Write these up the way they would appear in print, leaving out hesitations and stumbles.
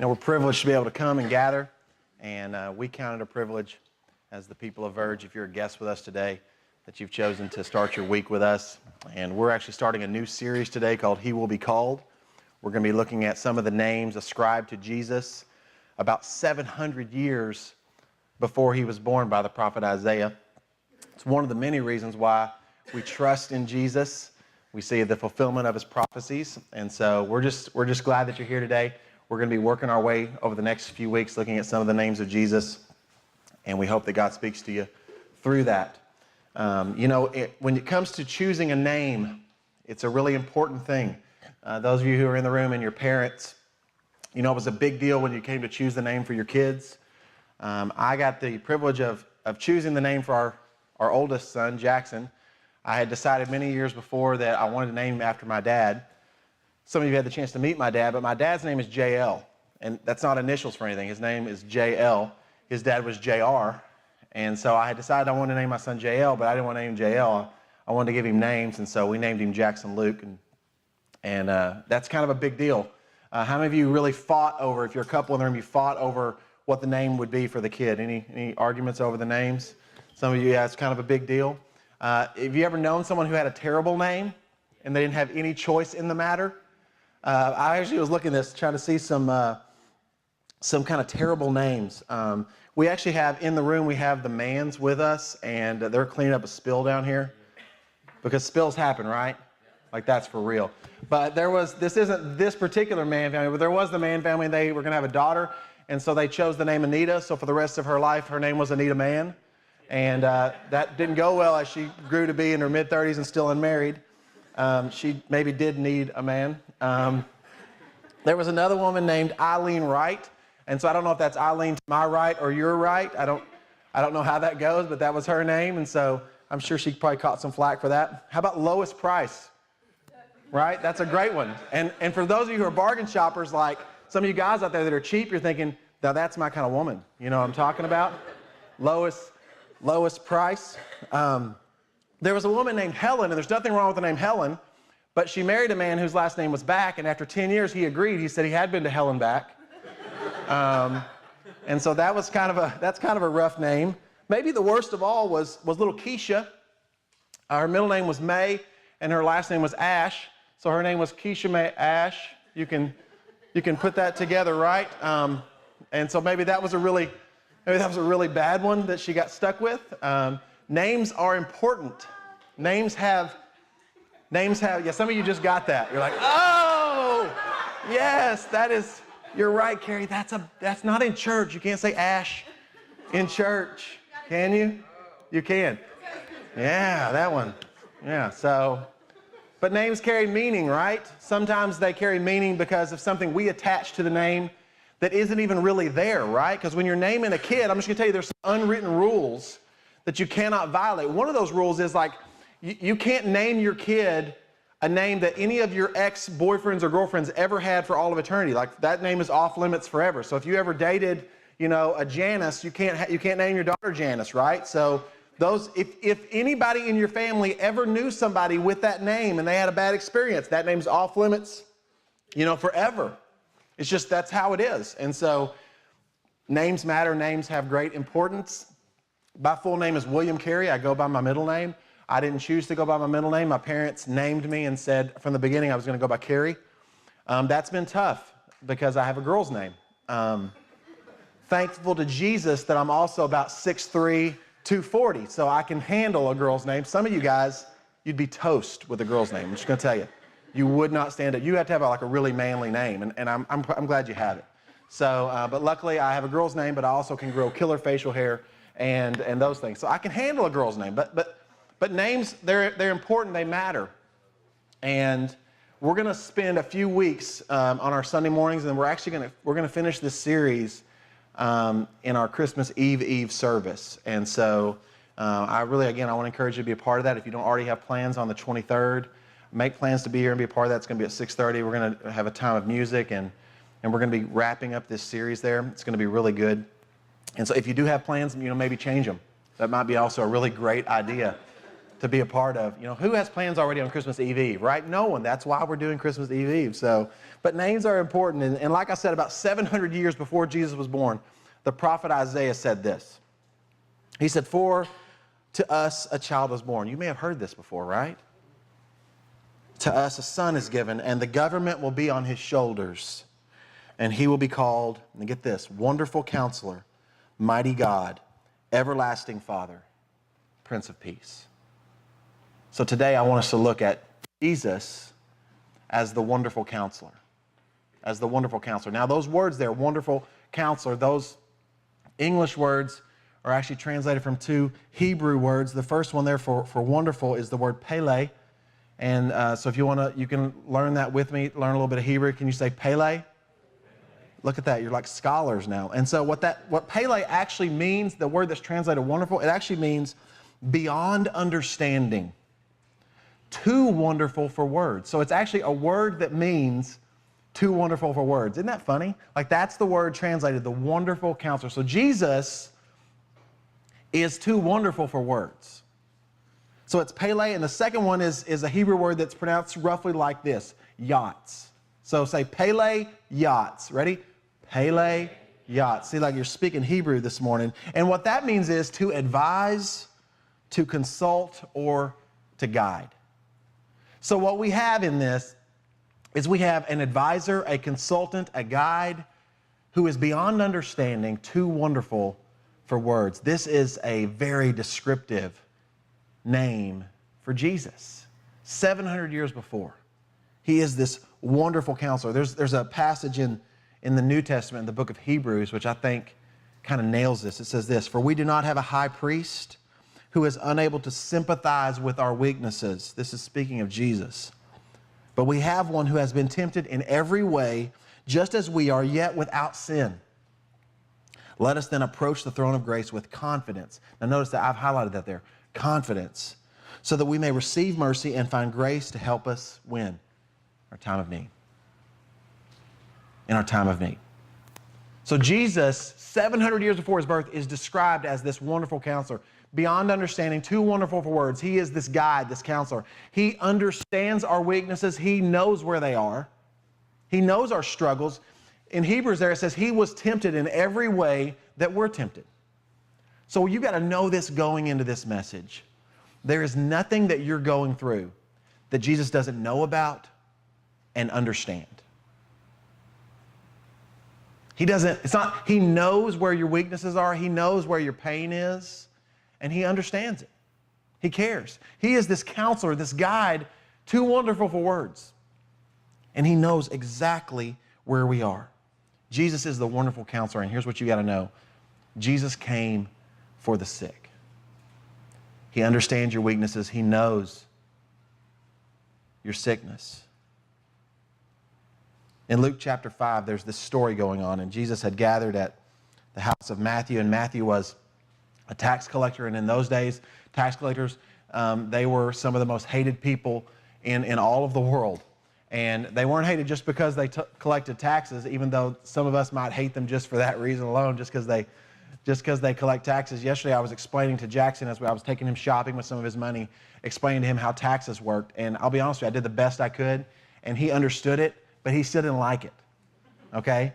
We're privileged to be able to come and gather, and we count it a privilege as the people of Verge, if you're a guest with us today, that you've chosen to start your week with us. And we're actually starting a new series today called He Will Be Called. We're going to be looking at some of the names ascribed to Jesus about 700 years before he was born by the prophet Isaiah. It's one of the many reasons why we trust in Jesus. We see the fulfillment of his prophecies, and so we're just glad that you're here today. We're going to be working our way over the next few weeks looking at some of the names of Jesus, and we hope that God speaks to you through that. When it comes to choosing a name, it's a really important thing. Those of you who are in the room and your parents, it was a big deal when you came to choose the name for your kids. I got the privilege of choosing the name for our oldest son, Jackson. I had decided many years before that I wanted to name him after my dad. Some of you had the chance to meet my dad, but my dad's name is JL, and that's not initials for anything. His name is JL. His dad was JR, and so I had decided I wanted to name my son JL, but I didn't want to name him JL. I wanted to give him names, and so we named him Jackson Luke, and that's kind of a big deal. How many of you really fought over, if you're a couple in the room, you fought over what the name would be for the kid? Any arguments over the names? Some of you, yeah, it's kind of a big deal. Have you ever known someone who had a terrible name and they didn't have any choice in the matter? I actually was looking at this, trying to see some kind of terrible names. We actually have in the room, we have the Mans with us, and they're cleaning up a spill down here because spills happen, right? Like that's for real. But this isn't this particular Mann family, but there was the Mann family, and they were going to have a daughter, and so they chose the name Anita. So for the rest of her life, her name was Anita Mann, and that didn't go well as she grew to be in her mid-30s and still unmarried. She maybe did need a man. There was another woman named Eileen Wright, and so I don't know if that's Eileen to my right or your right. I don't know how that goes, but that was her name, and so I'm sure she probably caught some flack for that. How about Lois Price? Right? That's a great one. And for those of you who are bargain shoppers, like some of you guys out there that are cheap, you're thinking, now that's my kind of woman. You know what I'm talking about? Lois Price. There was a woman named Helen, and there's nothing wrong with the name Helen, but she married a man whose last name was Back, and after 10 years he agreed. He said he had been to Helen Back. And so that's kind of a rough name. Maybe the worst of all was little Keisha. Her middle name was May, and her last name was Ash. So her name was Keisha May Ash. You can put that together, right? And so maybe that was a really bad one that she got stuck with. Names are important. Names have, yeah, some of you just got that. You're like, oh, yes, you're right, Carrie. That's not in church. You can't say Ash in church. Can you? You can. Yeah, that one. Yeah, but names carry meaning, right? Sometimes they carry meaning because of something we attach to the name that isn't even really there, right? Because when you're naming a kid, I'm just going to tell you there's some unwritten rules that you cannot violate. One of those rules is like you can't name your kid a name that any of your ex-boyfriends or girlfriends ever had for all of eternity. Like that name is off limits forever. So if you ever dated, a Janice, you can't name your daughter Janice, right? So if anybody in your family ever knew somebody with that name and they had a bad experience, that name's off limits, forever. It's just, that's how it is. And so names matter. Names have great importance. My full name is William Carey. I go by my middle name. I didn't choose to go by my middle name. My parents named me and said from the beginning I was going to go by Carey. That's been tough because I have a girl's name. Thankful to Jesus that I'm also about 6'3", 240, so I can handle a girl's name. Some of you guys, you'd be toast with a girl's name. I'm just going to tell you. You would not stand it. You have to have a really manly name, and I'm glad you have it. So, but luckily I have a girl's name, but I also can grow killer facial hair and those things. So I can handle a girl's name. But names, they're important. They matter. And we're going to spend a few weeks on our Sunday mornings, and we're going to finish this series in our Christmas Eve service. And so I want to encourage you to be a part of that. If you don't already have plans on the 23rd, make plans to be here and be a part of that. It's going to be at 6:30. We're going to have a time of music, and we're going to be wrapping up this series there. It's going to be really good. And so if you do have plans, maybe change them. That might be also a really great idea to be a part of. Who has plans already on Christmas Eve, right? No one. That's why we're doing Christmas Eve. So But names are important. And like I said, about 700 years before Jesus was born, the prophet Isaiah said this. He said, "For to us a child was born." You may have heard this before, right? "To us a son is given, and the government will be on his shoulders. And he will be called," and get this, "Wonderful Counselor, Mighty God, Everlasting Father, Prince of Peace." So today I want us to look at Jesus as the Wonderful Counselor. As the Wonderful Counselor. Now those words there, Wonderful Counselor, those English words are actually translated from two Hebrew words. The first one there for wonderful is the word Pele. And so if you want to, you can learn that with me, learn a little bit of Hebrew. Can you say Pele? Look at that, you're like scholars now. And so what Pele actually means, the word that's translated wonderful, it actually means beyond understanding. Too wonderful for words. So it's actually a word that means too wonderful for words. Isn't that funny? Like that's the word translated, the Wonderful Counselor. So Jesus is too wonderful for words. So it's Pele, and the second one is a Hebrew word that's pronounced roughly like this, yachts. So say Pele yachts. Ready? Pele yachts. See, like you're speaking Hebrew this morning. And what that means is to advise, to consult, or to guide. So what we have in this is we have an advisor, a consultant, a guide who is beyond understanding, too wonderful for words. This is a very descriptive name for Jesus. 700 years before. He is this wonderful counselor. There's a passage in the New Testament, in the book of Hebrews, which I think kind of nails this. It says this, "For we do not have a high priest who is unable to sympathize with our weaknesses." This is speaking of Jesus. "But we have one who has been tempted in every way, just as we are, yet without sin. Let us then approach the throne of grace with confidence." Now notice that I've highlighted that there. Confidence. "So that we may receive mercy and find grace to help us," when? Our time of need. In our time of need. So Jesus, 700 years before his birth, is described as this wonderful counselor. Beyond understanding, too wonderful for words. He is this guide, this counselor. He understands our weaknesses. He knows where they are. He knows our struggles. In Hebrews there it says he was tempted in every way that we're tempted. So you got to know this going into this message. There is nothing that you're going through that Jesus doesn't know about and understand. He knows where your weaknesses are. He knows where your pain is, and he understands it. He cares. He is this counselor, this guide, too wonderful for words. And he knows exactly where we are. Jesus is the wonderful counselor, and here's what you got to know. Jesus came for the sick. He understands your weaknesses. He knows your sickness. In Luke chapter 5, there's this story going on, and Jesus had gathered at the house of Matthew, and Matthew was a tax collector, and in those days, tax collectors, they were some of the most hated people in all of the world. And they weren't hated just because they collected taxes, even though some of us might hate them just for that reason alone, just because they collect taxes. Yesterday, I was explaining to Jackson as I was taking him shopping with some of his money, explaining to him how taxes worked. And I'll be honest with you, I did the best I could, and he understood it, but he still didn't like it, okay?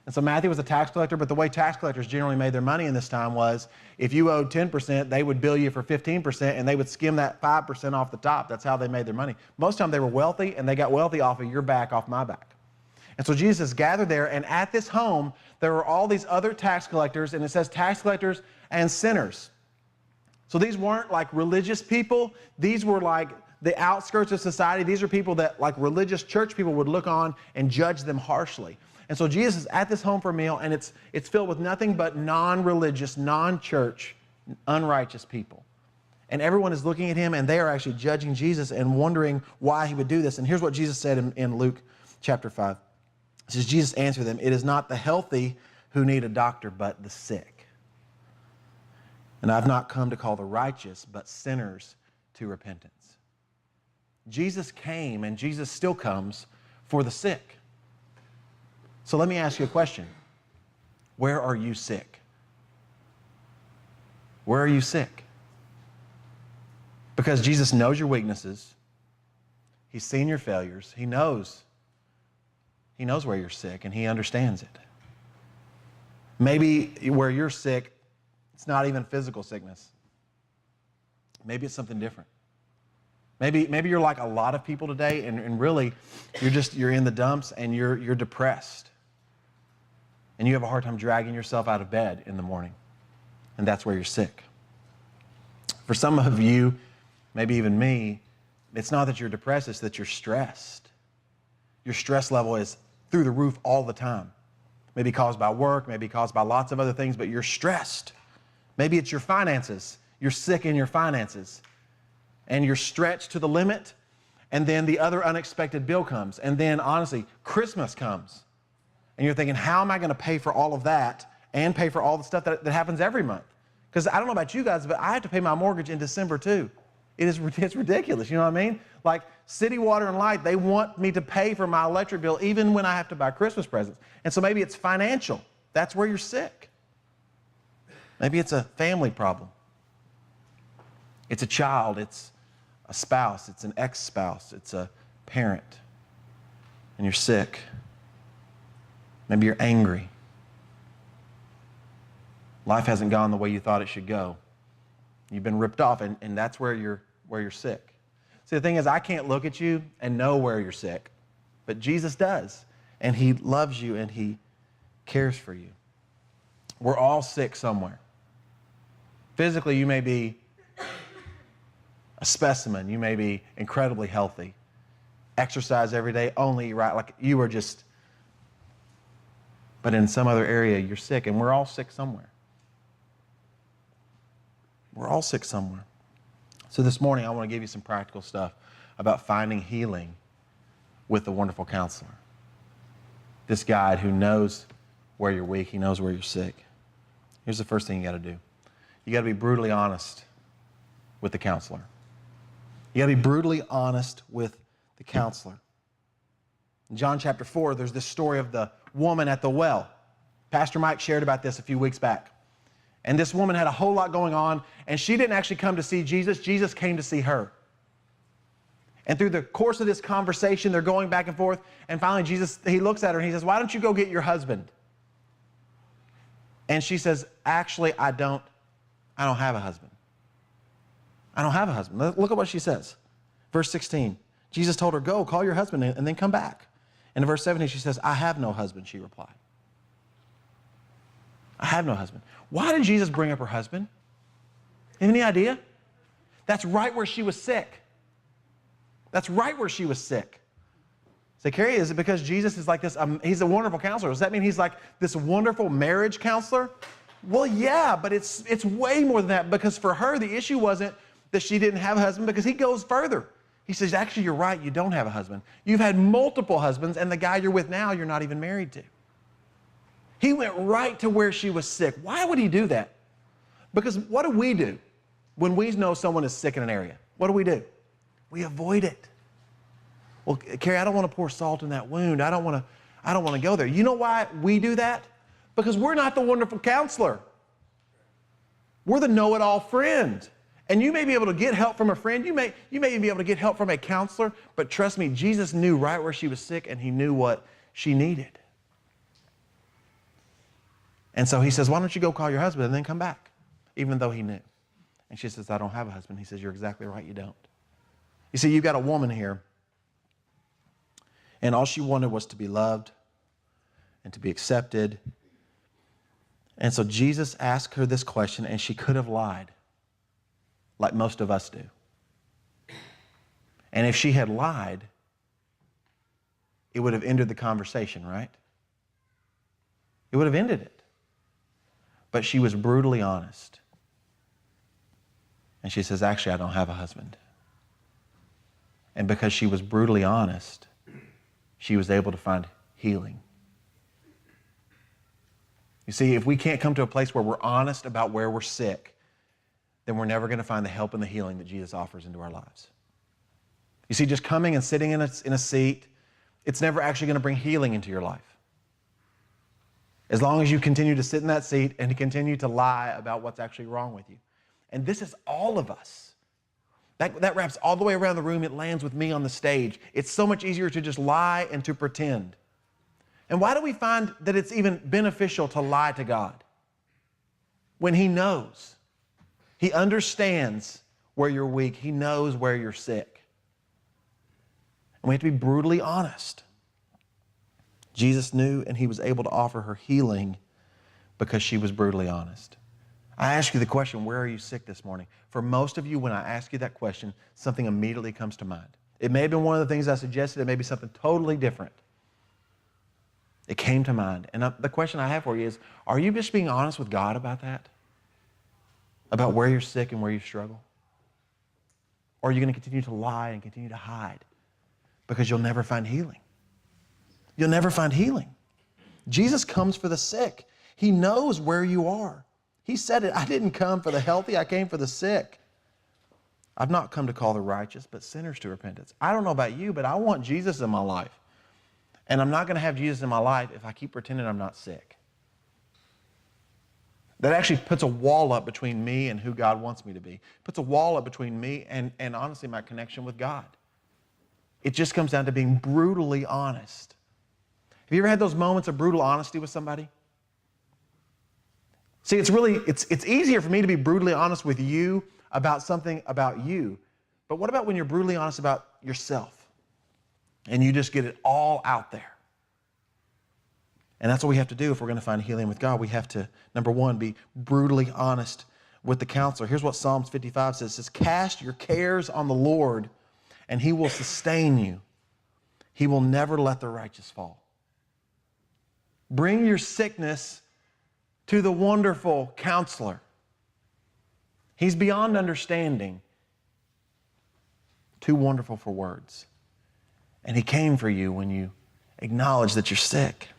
And so Matthew was a tax collector, but the way tax collectors generally made their money in this time was if you owed 10%, they would bill you for 15%, and they would skim that 5% off the top. That's how they made their money. Most of the time they were wealthy, and they got wealthy off of your back, off my back. And so Jesus gathered there, and at this home, there were all these other tax collectors, and it says tax collectors and sinners. So these weren't like religious people. These were like the outskirts of society. These are people that like religious church people would look on and judge them harshly. And so Jesus is at this home for a meal, and it's filled with nothing but non-religious, non-church, unrighteous people. And everyone is looking at him, and they are actually judging Jesus and wondering why he would do this. And here's what Jesus said in Luke chapter 5. It says, Jesus answered them, "It is not the healthy who need a doctor, but the sick. And I've not come to call the righteous, but sinners to repentance." Jesus came, and Jesus still comes for the sick. So let me ask you a question. Where are you sick? Where are you sick? Because Jesus knows your weaknesses. He's seen your failures. He knows He knows where you're sick and he understands it. Maybe where you're sick, it's not even physical sickness. Maybe it's something different. Maybe you're like a lot of people today, and really you're in the dumps and you're depressed. And you have a hard time dragging yourself out of bed in the morning. And that's where you're sick. For some of you, maybe even me, it's not that you're depressed, it's that you're stressed. Your stress level is through the roof all the time. Maybe caused by work, maybe caused by lots of other things, but you're stressed. Maybe it's your finances. You're sick in your finances. And you're stretched to the limit, and then the other unexpected bill comes. And then, honestly, Christmas comes. And you're thinking, how am I going to pay for all of that and pay for all the stuff that happens every month? Because I don't know about you guys, but I have to pay my mortgage in December too. It's ridiculous, you know what I mean? Like City Water and Light, they want me to pay for my electric bill even when I have to buy Christmas presents. And so maybe it's financial. That's where you're sick. Maybe it's a family problem. It's a child, it's a spouse, it's an ex-spouse, it's a parent, and you're sick. Maybe you're angry. Life hasn't gone the way you thought it should go. You've been ripped off, and that's where you're sick. See, the thing is, I can't look at you and know where you're sick, but Jesus does, and he loves you, and he cares for you. We're all sick somewhere. Physically, you may be a specimen. You may be incredibly healthy. Exercise every day, only right, like you are just, but in some other area, you're sick, and we're all sick somewhere. We're all sick somewhere. So this morning, I want to give you some practical stuff about finding healing with the wonderful counselor. This guide who knows where you're weak, he knows where you're sick. Here's the first thing you got to do. You got to be brutally honest with the counselor. You got to be brutally honest with the counselor. In John chapter 4, there's this story of the woman at the well. Pastor Mike shared about this a few weeks back. And this woman had a whole lot going on, and she didn't actually come to see Jesus. Jesus came to see her. And through the course of this conversation, they're going back and forth, and finally Jesus, he looks at her and he says, "Why don't you go get your husband?" And she says, "Actually, I don't have a husband. I don't have a husband." Look at what she says. Verse 16, Jesus told her, "Go, call your husband and then come back." And in verse 17, she says, "I have no husband," she replied. "I have no husband." Why did Jesus bring up her husband? Any idea? That's right where she was sick. That's right where she was sick. Say, Carrie, is it because Jesus is like this, he's a wonderful counselor? Does that mean he's like this wonderful marriage counselor? Well, yeah, but it's way more than that, because for her, the issue wasn't that she didn't have a husband, because he goes further. He says, actually, you're right, you don't have a husband. You've had multiple husbands, and the guy you're with now, you're not even married to. He went right to where she was sick. Why would he do that? Because what do we do when we know someone is sick in an area? What do? We avoid it. Well, Carrie, I don't want to pour salt in that wound. I don't want to go there. You know why we do that? Because we're not the wonderful counselor. We're the know-it-all friend. And you may be able to get help from a friend. You may even be able to get help from a counselor. But trust me, Jesus knew right where she was sick, and he knew what she needed. And so he says, "Why don't you go call your husband and then come back?" Even though he knew. And she says, "I don't have a husband." He says, "You're exactly right, you don't." You see, you've got a woman here, and all she wanted was to be loved and to be accepted. And so Jesus asked her this question, and she could have lied, like most of us do. And if she had lied, it would have ended the conversation, right? It would have ended it. But she was brutally honest. And she says, "Actually, I don't have a husband." And because she was brutally honest, she was able to find healing. You see, if we can't come to a place where we're honest about where we're sick, then we're never going to find the help and the healing that Jesus offers into our lives. You see, just coming and sitting in a seat, it's never actually going to bring healing into your life. As long as you continue to sit in that seat and to continue to lie about what's actually wrong with you. And this is all of us. That wraps all the way around the room. It lands with me on the stage. It's so much easier to just lie and to pretend. And why do we find that it's even beneficial to lie to God? When He knows, He understands where you're weak. He knows where you're sick. And we have to be brutally honest. Jesus knew, and He was able to offer her healing because she was brutally honest. I ask you the question, where are you sick this morning? For most of you, when I ask you that question, something immediately comes to mind. It may have been one of the things I suggested. It may be something totally different. It came to mind. And the question I have for you is, are you just being honest with God about that? About where you're sick and where you struggle? Or are you going to continue to lie and continue to hide? Because you'll never find healing. You'll never find healing. Jesus comes for the sick. He knows where you are. He said it, I didn't come for the healthy, I came for the sick. I've not come to call the righteous, but sinners to repentance. I don't know about you, but I want Jesus in my life. And I'm not going to have Jesus in my life if I keep pretending I'm not sick. That actually puts a wall up between me and who God wants me to be. Puts a wall up between me and honestly my connection with God. It just comes down to being brutally honest. Have you ever had those moments of brutal honesty with somebody? See, it's easier for me to be brutally honest with you about something about you. But what about when you're brutally honest about yourself? And you just get it all out there. And that's what we have to do if we're going to find healing with God. We have to, number one, be brutally honest with the counselor. Here's what Psalms 55 says. It says, cast your cares on the Lord, and He will sustain you. He will never let the righteous fall. Bring your sickness to the wonderful counselor. He's beyond understanding. Too wonderful for words. And He came for you when you acknowledge that you're sick.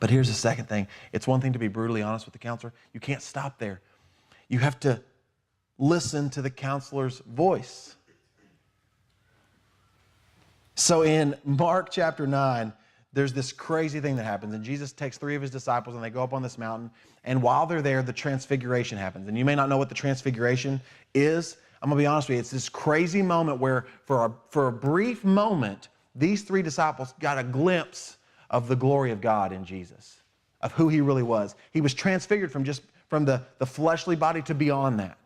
But here's the second thing. It's one thing to be brutally honest with the counselor. You can't stop there. You have to listen to the counselor's voice. So in Mark chapter 9, there's this crazy thing that happens. And Jesus takes 3 of His disciples and they go up on this mountain. And while they're there, the transfiguration happens. And you may not know what the transfiguration is. I'm going to be honest with you. It's this crazy moment where for a brief moment, these 3 disciples got a glimpse of the glory of God in Jesus, of who He really was. He was transfigured from the fleshly body to beyond that.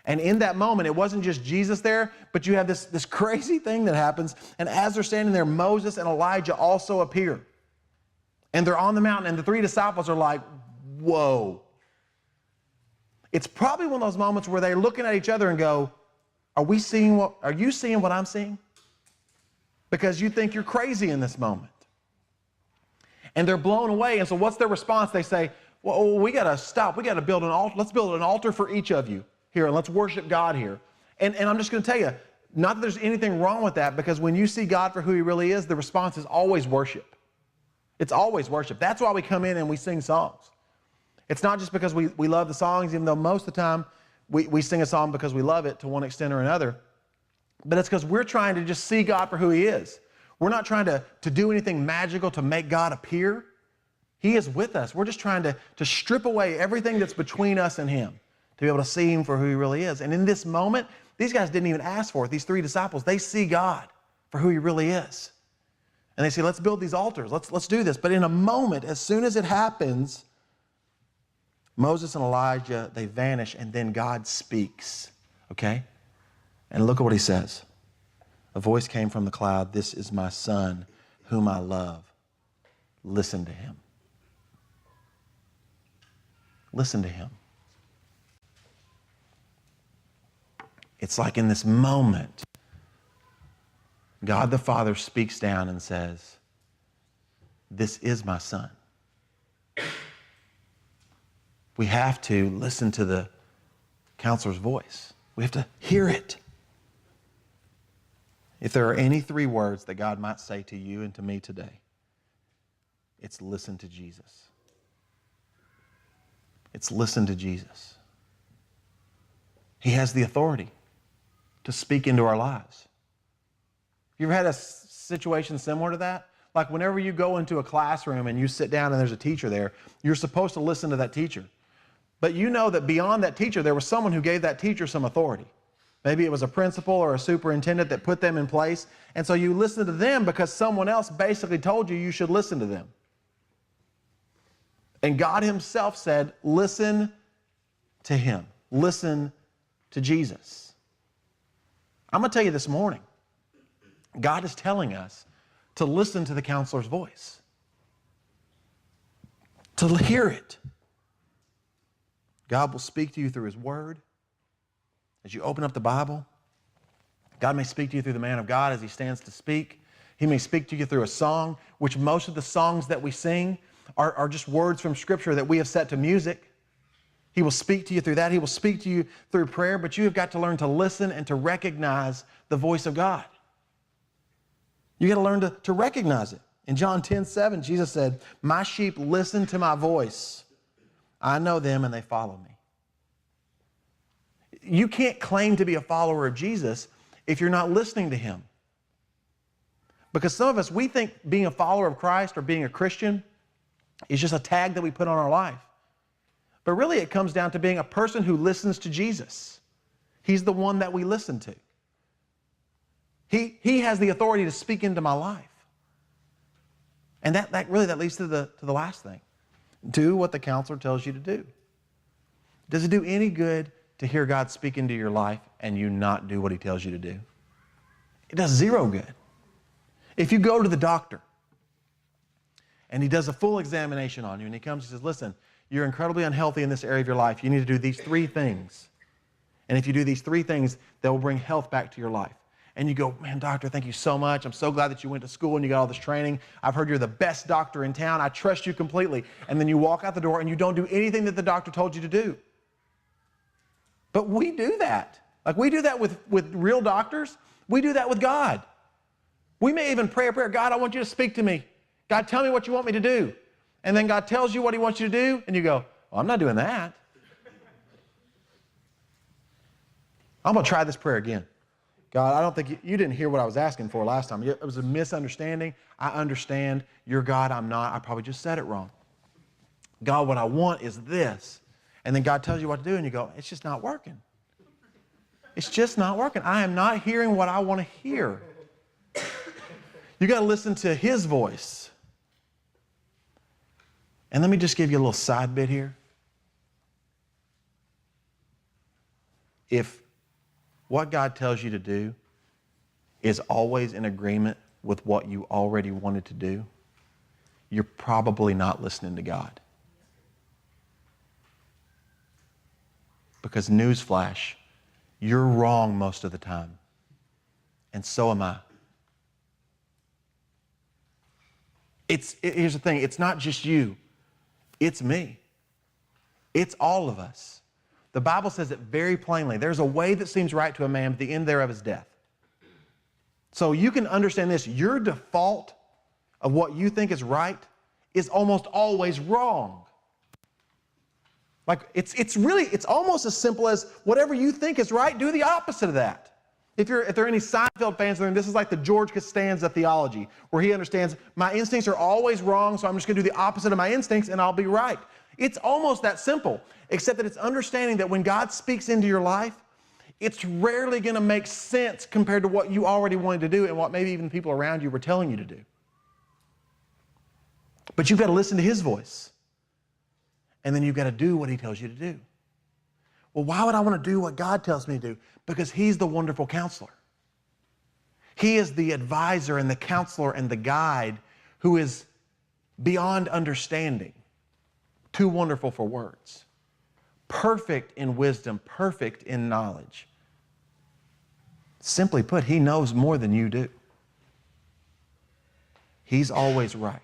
And in that moment, it wasn't just Jesus there, but you have this crazy thing that happens. And as they're standing there, Moses and Elijah also appear. And they're on the mountain, and the 3 disciples are like, whoa. It's probably one of those moments where they're looking at each other and go, are you seeing what I'm seeing? Because you think you're crazy in this moment. And they're blown away. And so what's their response? They say, well, we got to stop. We got to build an altar. Let's build an altar for each of you here, and let's worship God here. And I'm just going to tell you, not that there's anything wrong with that, because when you see God for who He really is, the response is always worship. It's always worship. That's why we come in and we sing songs. It's not just because we love the songs, even though most of the time we sing a song because we love it to one extent or another. But it's because we're trying to just see God for who He is. We're not trying to do anything magical to make God appear. He is with us. We're just trying to strip away everything that's between us and Him, to be able to see Him for who He really is. And in this moment, these guys didn't even ask for it. These 3 disciples, they see God for who He really is. And they say, let's build these altars. Let's do this. But in a moment, as soon as it happens, Moses and Elijah, they vanish, and then God speaks. Okay? And look at what He says. A voice came from the cloud, this is my Son, whom I love. Listen to Him. Listen to Him. It's like in this moment, God the Father speaks down and says, this is my Son. We have to listen to the counselor's voice. We have to hear it. If there are any 3 words that God might say to you and to me today, it's listen to Jesus. It's listen to Jesus. He has the authority to speak into our lives. You ever had a situation similar to that? Like whenever you go into a classroom and you sit down and there's a teacher there, you're supposed to listen to that teacher. But you know that beyond that teacher, there was someone who gave that teacher some authority. Maybe it was a principal or a superintendent that put them in place. And so you listen to them because someone else basically told you you should listen to them. And God himself said, listen to him. Listen to Jesus. I'm going to tell you this morning, God is telling us to listen to the counselor's voice, to hear it. God will speak to you through his word. As you open up the Bible, God may speak to you through the man of God as he stands to speak. He may speak to you through a song, which most of the songs that we sing are just words from Scripture that we have set to music. He will speak to you through that. He will speak to you through prayer, but you have got to learn to listen and to recognize the voice of God. You got to learn to recognize it. In John 10:7, Jesus said, my sheep listen to my voice. I know them and they follow me. You can't claim to be a follower of Jesus if you're not listening to him. Because some of us, we think being a follower of Christ or being a Christian is just a tag that we put on our life. But really it comes down to being a person who listens to Jesus. He's the one that we listen to. He has the authority to speak into my life. And that leads to the last thing. Do what the counselor tells you to do. Does it do any good to hear God speak into your life and you not do what he tells you to do? It does zero good. If you go to the doctor and he does a full examination on you and he comes and says, listen, you're incredibly unhealthy in this area of your life. You need to do these 3 things. And if you do these 3 things, that will bring health back to your life. And you go, man, doctor, thank you so much. I'm so glad that you went to school and you got all this training. I've heard you're the best doctor in town. I trust you completely. And then you walk out the door and you don't do anything that the doctor told you to do. But we do that. Like we do that with real doctors. We do that with God. We may even pray a prayer, God, I want you to speak to me. God, tell me what you want me to do. And then God tells you what he wants you to do, and you go, well, I'm not doing that. I'm going to try this prayer again. God, I don't think you didn't hear what I was asking for last time. It was a misunderstanding. I understand. You're God, I'm not. I probably just said it wrong. God, what I want is this. And then God tells you what to do, and you go, it's just not working. It's just not working. I am not hearing what I want to hear. You got to listen to his voice. And let me just give you a little side bit here. If what God tells you to do is always in agreement with what you already wanted to do, you're probably not listening to God. Because newsflash, you're wrong most of the time. And so am I. Here's the thing, it's not just you. It's me. It's all of us. The Bible says it very plainly. There's a way that seems right to a man, but the end thereof is death. So you can understand this. Your default of what you think is right is almost always wrong. Like it's almost as simple as whatever you think is right, do the opposite of that. If there are any Seinfeld fans, this is like the George Costanza theology, where he understands my instincts are always wrong, so I'm just going to do the opposite of my instincts and I'll be right. It's almost that simple, except that it's understanding that when God speaks into your life, it's rarely going to make sense compared to what you already wanted to do and what maybe even people around you were telling you to do. But you've got to listen to his voice. And then you've got to do what he tells you to do. Well, why would I want to do what God tells me to do? Because he's the wonderful counselor. He is the advisor and the counselor and the guide who is beyond understanding. Too wonderful for words. Perfect in wisdom, perfect in knowledge. Simply put, he knows more than you do. He's always right.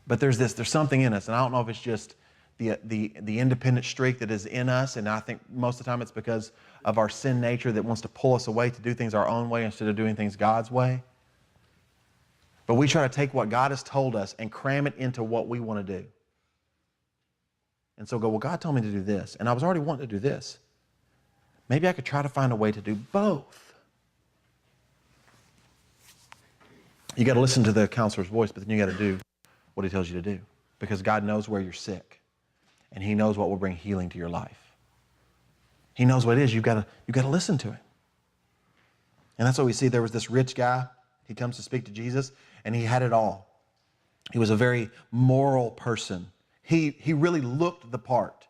But there's something in us, and I don't know if it's just the independent streak that is in us, and I think most of the time it's because of our sin nature that wants to pull us away to do things our own way instead of doing things God's way. But we try to take what God has told us and cram it into what we want to do. And so go, well, God told me to do this, and I was already wanting to do this. Maybe I could try to find a way to do both. You got to listen to the counselor's voice, but then you got to do what he tells you to do, because God knows where you're sick and he knows what will bring healing to your life. He knows what it is. You've got to listen to him. And that's what we see. There was this rich guy. He comes to speak to Jesus, and he had it all. He was a very moral person. He really looked the part.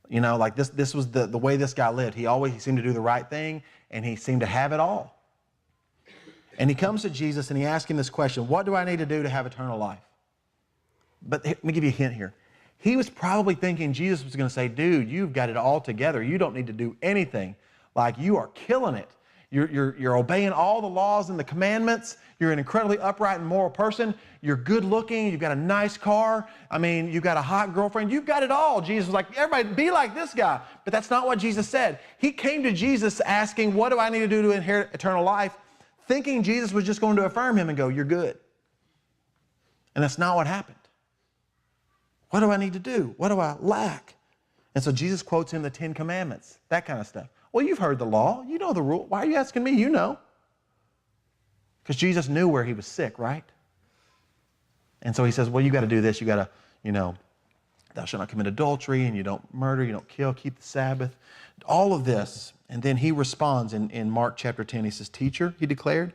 You know, like this was the way this guy lived. He seemed to do the right thing, and he seemed to have it all. And he comes to Jesus, and he asks him this question: what do I need to do to have eternal life? But let me give you a hint here. He was probably thinking Jesus was going to say, dude, you've got it all together. You don't need to do anything. Like, you are killing it. You're obeying all the laws and the commandments. You're an incredibly upright and moral person. You're good looking. You've got a nice car. I mean, you've got a hot girlfriend. You've got it all. Jesus was like, everybody be like this guy. But that's not what Jesus said. He came to Jesus asking, what do I need to do to inherit eternal life? Thinking Jesus was just going to affirm him and go, you're good. And that's not what happened. What do I need to do? What do I lack? And so Jesus quotes him the 10 Commandments, that kind of stuff. Well, you've heard the law. You know the rule. Why are you asking me? You know. Because Jesus knew where he was sick, right? And so he says, well, you got to do this. You got to, thou shalt not commit adultery, and you don't murder, you don't kill, keep the Sabbath. All of this. And then he responds in Mark chapter 10. He says, teacher, he declared,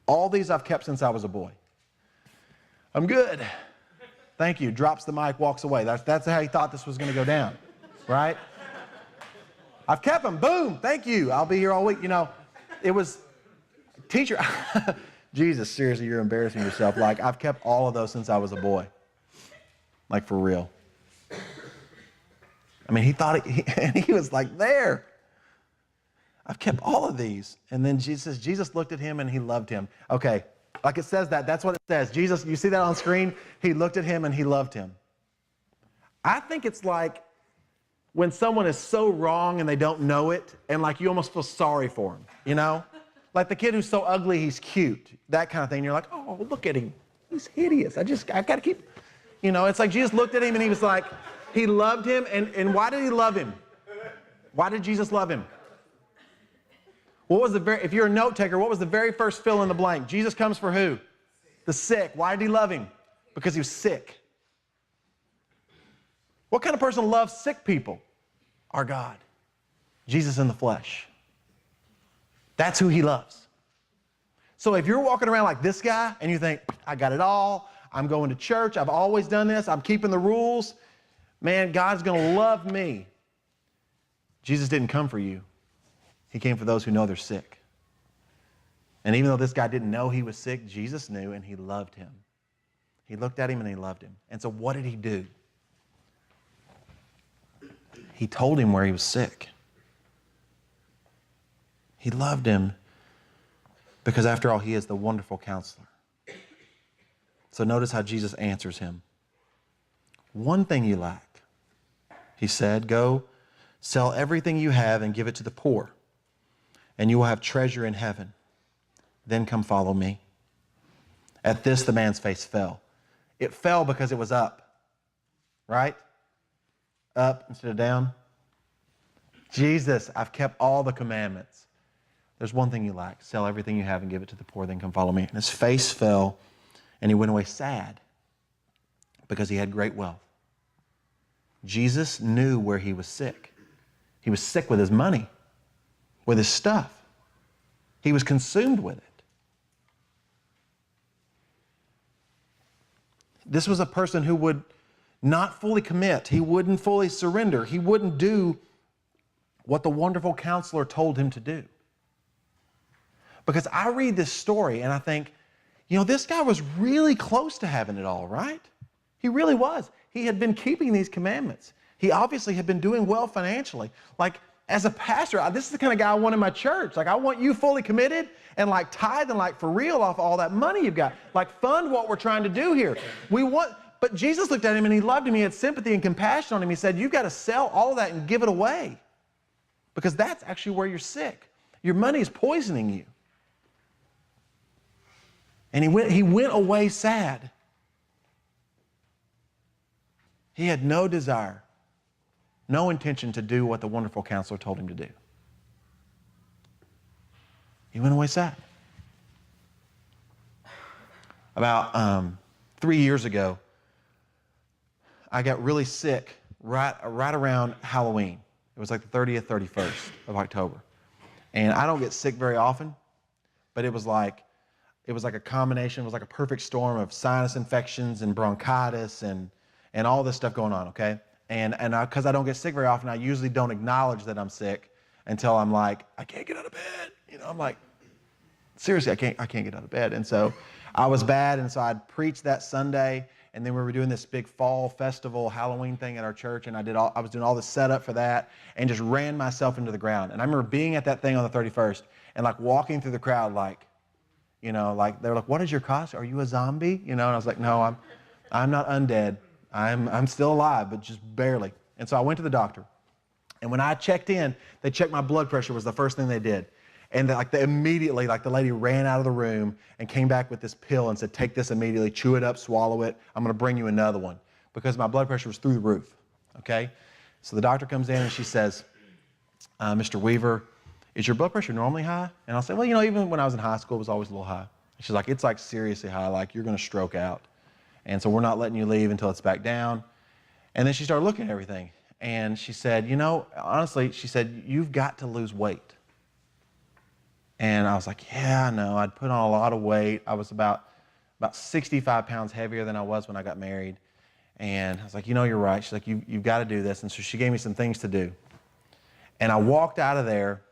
all these I've kept since I was a boy. I'm good. Thank you. Drops the mic, walks away. That's how he thought this was going to go down, right? I've kept them. Boom. Thank you. I'll be here all week. It was, teacher, Jesus, seriously, you're embarrassing yourself. Like, I've kept all of those since I was a boy. Like, for real. I mean, he thought, and he was like, there. I've kept all of these. And then Jesus looked at him and he loved him. Okay. Like it says that's what it says. Jesus, you see that on screen? He looked at him and he loved him. I think it's like when someone is so wrong and they don't know it, and like you almost feel sorry for him, Like the kid who's so ugly, he's cute. That kind of thing. You're like, oh, look at him. He's hideous. I've got to keep, it's like Jesus looked at him and he was like, he loved him. And why did he love him? Why did Jesus love him? If you're a note taker, what was the very first fill in the blank? Jesus comes for who? The sick. Why did he love him? Because he was sick. What kind of person loves sick people? Our God. Jesus in the flesh. That's who he loves. So if you're walking around like this guy and you think, I got it all, I'm going to church, I've always done this, I'm keeping the rules, man, God's going to love me. Jesus didn't come for you. He came for those who know they're sick. And even though this guy didn't know he was sick, Jesus knew and he loved him. He looked at him and he loved him. And so what did he do? He told him where he was sick. He loved him because after all, he is the wonderful counselor. So notice how Jesus answers him. One thing you lack. He said, go sell everything you have and give it to the poor, and you will have treasure in heaven. Then come follow me. At this, the man's face fell. It fell because it was up, right? Up instead of down. Jesus, I've kept all the commandments. There's one thing you lack. Sell everything you have and give it to the poor, then come follow me. And his face fell, and he went away sad because he had great wealth. Jesus knew where he was sick. He was sick with his money, with his stuff. He was consumed with it. This was a person who would not fully commit. He wouldn't fully surrender. He wouldn't do what the wonderful counselor told him to do. Because I read this story and I think, this guy was really close to having it all, right? He really was. He had been keeping these commandments. He obviously had been doing well financially. Like, as a pastor, this is the kind of guy I want in my church. Like, I want you fully committed and like tithe and like for real off all that money you've got. Like, fund what we're trying to do here. But Jesus looked at him and he loved him. He had sympathy and compassion on him. He said, you've got to sell all of that and give it away because that's actually where you're sick. Your money is poisoning you. And he went away sad. He had no desire, no intention to do what the wonderful counselor told him to do. He went away sad. About 3 years ago, I got really sick right around Halloween. It was like the 30th, 31st of October. And I don't get sick very often, but it was like a combination, it was like a perfect storm of sinus infections and bronchitis and all this stuff going on, okay? And because I don't get sick very often, I usually don't acknowledge that I'm sick until I'm like, I can't get out of bed. I'm like, seriously, I can't get out of bed. And so I was bad, and so I'd preached that Sunday, and then we were doing this big fall festival Halloween thing at our church, and I was doing all the setup for that and just ran myself into the ground. And I remember being at that thing on the 31st and like walking through the crowd like, like they're like, what is your costume? Are you a zombie? And I was like, no, I'm not undead. I'm still alive, but just barely. And so I went to the doctor. And when I checked in, they checked my blood pressure was the first thing they did. And immediately, the lady ran out of the room and came back with this pill and said, take this immediately, chew it up, swallow it. I'm going to bring you another one, because my blood pressure was through the roof, okay? So the doctor comes in and she says, Mr. Weaver, is your blood pressure normally high? And I'll say, well, even when I was in high school, it was always a little high. And she's like, it's like seriously high, like you're going to stroke out. And so we're not letting you leave until it's back down. And then she started looking at everything. And she said, honestly, she said, you've got to lose weight. And I was like, yeah, I know. I'd put on a lot of weight. I was about 65 pounds heavier than I was when I got married. And I was like, you're right. She's like, you've got to do this. And so she gave me some things to do. And I walked out of there,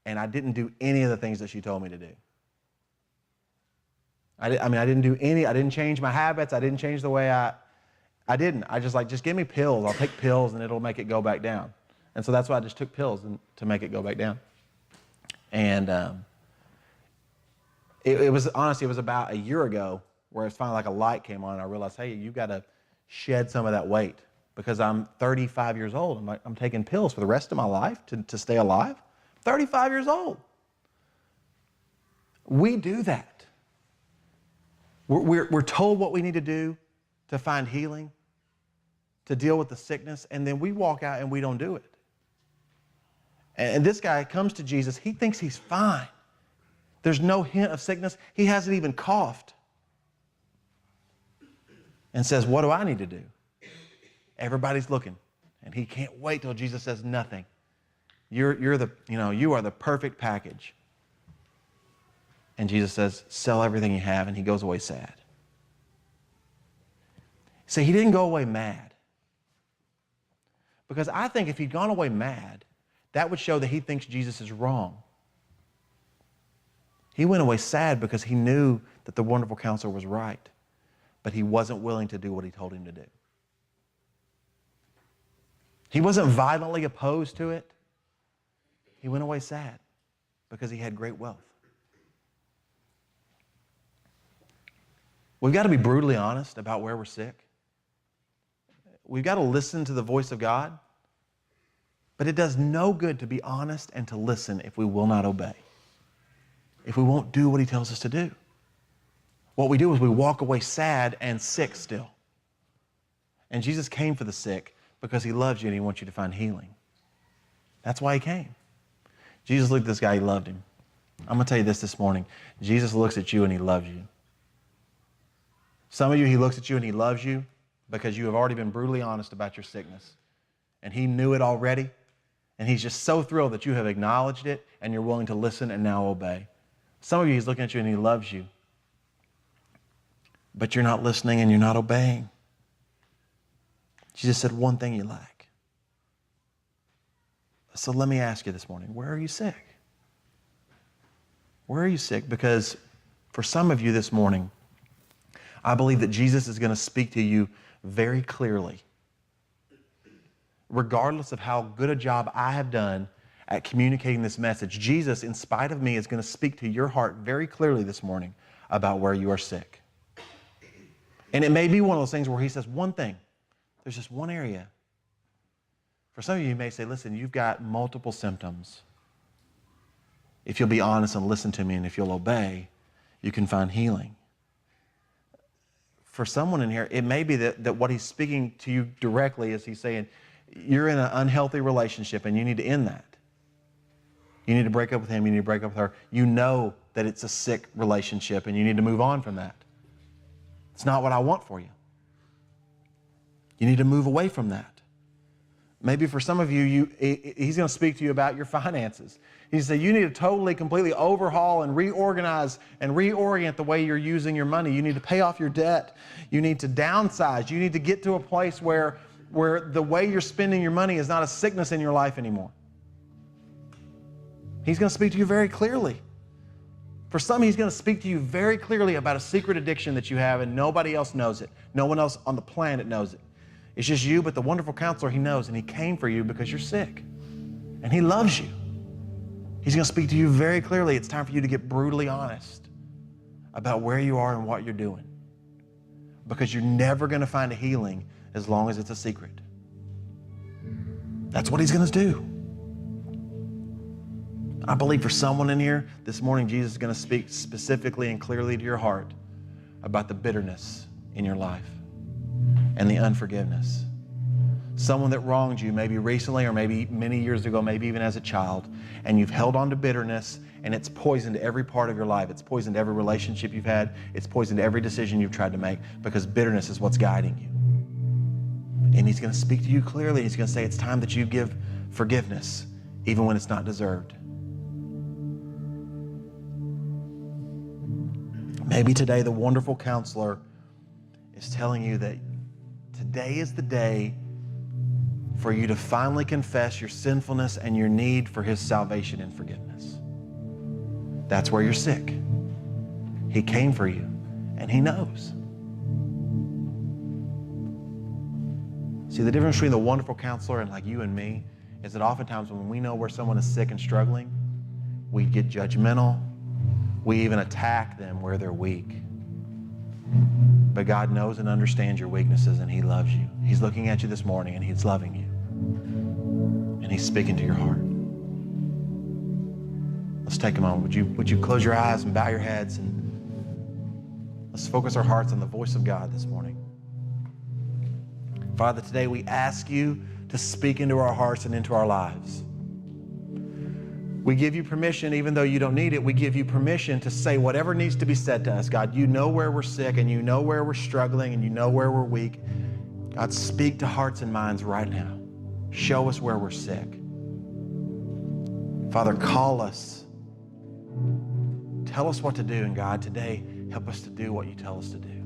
and I didn't do any of the things that she told me to do. I didn't do any. I didn't change my habits. I didn't change the way I didn't. I just give me pills. I'll take pills, and it'll make it go back down. And so that's why I just took pills to make it go back down. And it was about a year ago where it's finally like a light came on, and I realized, hey, you've got to shed some of that weight, because I'm 35 years old. I'm taking pills for the rest of my life to stay alive. 35 years old. We do that. We're told what we need to do to find healing, to deal with the sickness, and then we walk out and we don't do it. And this guy comes to Jesus. He thinks he's fine. There's no hint of sickness. He hasn't even coughed. And says, what do I need to do? Everybody's looking. And he can't wait till Jesus says nothing. You are the perfect package. And Jesus says, sell everything you have, and he goes away sad. See, he didn't go away mad. Because I think if he'd gone away mad, that would show that he thinks Jesus is wrong. He went away sad because he knew that the wonderful counselor was right, but he wasn't willing to do what he told him to do. He wasn't violently opposed to it. He went away sad because he had great wealth. We've got to be brutally honest about where we're sick. We've got to listen to the voice of God. But it does no good to be honest and to listen if we will not obey, if we won't do what he tells us to do. What we do is we walk away sad and sick still. And Jesus came for the sick because he loves you and he wants you to find healing. That's why he came. Jesus looked at this guy, he loved him. I'm going to tell you this morning. Jesus looks at you and he loves you. Some of you, he looks at you and he loves you because you have already been brutally honest about your sickness. And he knew it already. And he's just so thrilled that you have acknowledged it and you're willing to listen and now obey. Some of you, he's looking at you and he loves you. But you're not listening and you're not obeying. Jesus said one thing you lack. So let me ask you this morning, where are you sick? Where are you sick? Because for some of you this morning, I believe that Jesus is going to speak to you very clearly. Regardless of how good a job I have done at communicating this message, Jesus, in spite of me, is going to speak to your heart very clearly this morning about where you are sick. And it may be one of those things where he says one thing. There's just one area. For some of you may say, listen, you've got multiple symptoms. If you'll be honest and listen to me, and if you'll obey, you can find healing. For someone in here, it may be that what he's speaking to you directly is he's saying, you're in an unhealthy relationship and you need to end that. You need to break up with him, you need to break up with her. You know that it's a sick relationship and you need to move on from that. It's not what I want for you. You need to move away from that. Maybe for some of you, he's going to speak to you about your finances. He's going to say you need to totally, completely overhaul and reorganize and reorient the way you're using your money. You need to pay off your debt. You need to downsize. You need to get to a place where the way you're spending your money is not a sickness in your life anymore. He's going to speak to you very clearly. For some, he's going to speak to you very clearly about a secret addiction that you have and nobody else knows it. No one else on the planet knows it. It's just you, but the wonderful counselor, he knows, and he came for you because you're sick. And he loves you. He's going to speak to you very clearly. It's time for you to get brutally honest about where you are and what you're doing. Because you're never going to find a healing as long as it's a secret. That's what he's going to do. I believe for someone in here this morning, Jesus is going to speak specifically and clearly to your heart about the bitterness in your life and the unforgiveness. Someone that wronged you maybe recently or maybe many years ago, maybe even as a child, and you've held on to bitterness and it's poisoned every part of your life. It's poisoned every relationship you've had. It's poisoned every decision you've tried to make because bitterness is what's guiding you. And he's going to speak to you clearly. He's going to say it's time that you give forgiveness even when it's not deserved. Maybe today the wonderful counselor is telling you that today is the day for you to finally confess your sinfulness and your need for his salvation and forgiveness. That's where you're sick. He came for you, and he knows. See, the difference between the wonderful counselor and like you and me is that oftentimes when we know where someone is sick and struggling, we get judgmental. We even attack them where they're weak. But God knows and understands your weaknesses, and he loves you. He's looking at you this morning, and he's loving you. And he's speaking to your heart. Let's take a moment. Would you close your eyes and bow your heads, and let's focus our hearts on the voice of God this morning. Father, today we ask you to speak into our hearts and into our lives. We give you permission, even though you don't need it, we give you permission to say whatever needs to be said to us. God, you know where we're sick, and you know where we're struggling, and you know where we're weak. God, speak to hearts and minds right now. Show us where we're sick. Father, call us. Tell us what to do, and God, today, help us to do what you tell us to do.